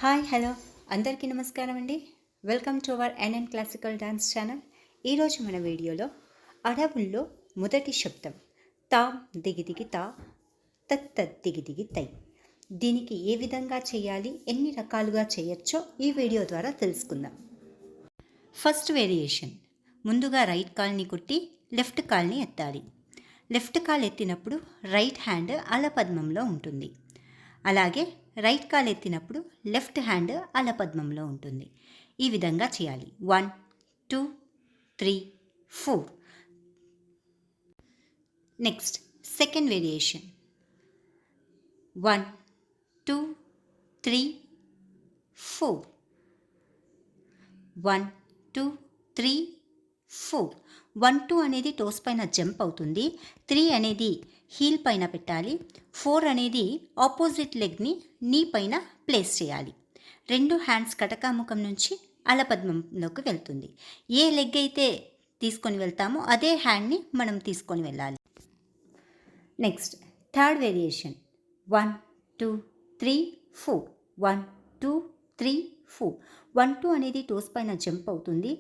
Hi hello అందరికీ నమస్కారం అండి. Welcome to our NN classical dance channel. ఈరోజు మన వీడియోలో అడవుల్లో మొదటి శబ్దం తాం దిగి దిగి తా తత్ దిగి దిగి తై. దీనికి ఏ విధంగా చేయాలి, ఎన్ని రకాలుగా చేయొచ్చో ఈ వీడియో ద్వారా తెలుసుకుందాం. ఫస్ట్ వేరియేషన్, ముందుగా రైట్ కాల్ని కుట్టి లెఫ్ట్ కాల్ని ఎత్తాలి. లెఫ్ట్ కాల్ ఎత్తినప్పుడు రైట్ హ్యాండ్ అలపద్మంలో ఉంటుంది. అలాగే రైట్ కాల్ ఎత్తినప్పుడు లెఫ్ట్ హ్యాండ్ అలపద్మంలో ఉంటుంది. ఈ విధంగా చేయాలి. 1 2 3 4. Next second variation, 1 2 3 4, 1 2 3 4. 1 2 అనేది టోస్ పైన జంప్ అవుతుంది. 3 అనేది హీల్ పైన పెట్టాలి. 4 అనేది ఆపోజిట్ లెగ్ని నీ పైన ప్లేస్ చేయాలి. రెండు హ్యాండ్స్ కటకాముఖం నుంచి అలపద్మంలోకి వెళ్తుంది. ఏ లెగ్ అయితే తీసుకొని వెళ్తామో అదే హ్యాండ్ని మనం తీసుకొని వెళ్ళాలి. Next third variation, 1 2 3 4, 1 2 3 4. 1 2 అనేది టోస్ పైన జంప్ అవుతుంది.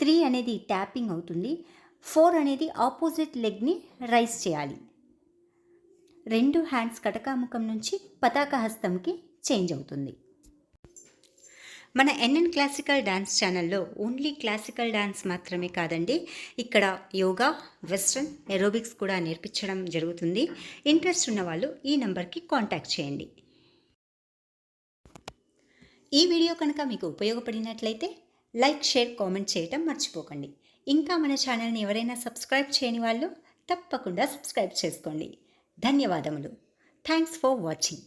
3 అనేది ట్యాపింగ్ అవుతుంది. 4 అనేది ఆపోజిట్ లెగ్ని రైజ్ చేయాలి. రెండు హ్యాండ్స్ కటకాముఖం నుంచి పతాక హస్తంకి చేంజ్ అవుతుంది. మన ఎన్ఎన్ క్లాసికల్ డాన్స్ ఛానల్లో ఓన్లీ క్లాసికల్ డాన్స్ మాత్రమే కాదండి, ఇక్కడ యోగా, వెస్ట్రన్, ఏరోబిక్స్ కూడా నేర్పించడం జరుగుతుంది. ఇంట్రెస్ట్ ఉన్న వాళ్ళు ఈ నెంబర్కి కాంటాక్ట్ చేయండి. ఈ వీడియో కనుక మీకు ఉపయోగపడినట్లయితే లైక్, షేర్, కామెంట్ చేయటం మర్చిపోకండి. ఇంకా మన ఛానల్ని ఎవరైనా సబ్స్క్రైబ్ చేయని వాళ్ళు తప్పకుండా సబ్స్క్రైబ్ చేసుకోండి. ధన్యవాదములు. Thanks for watching.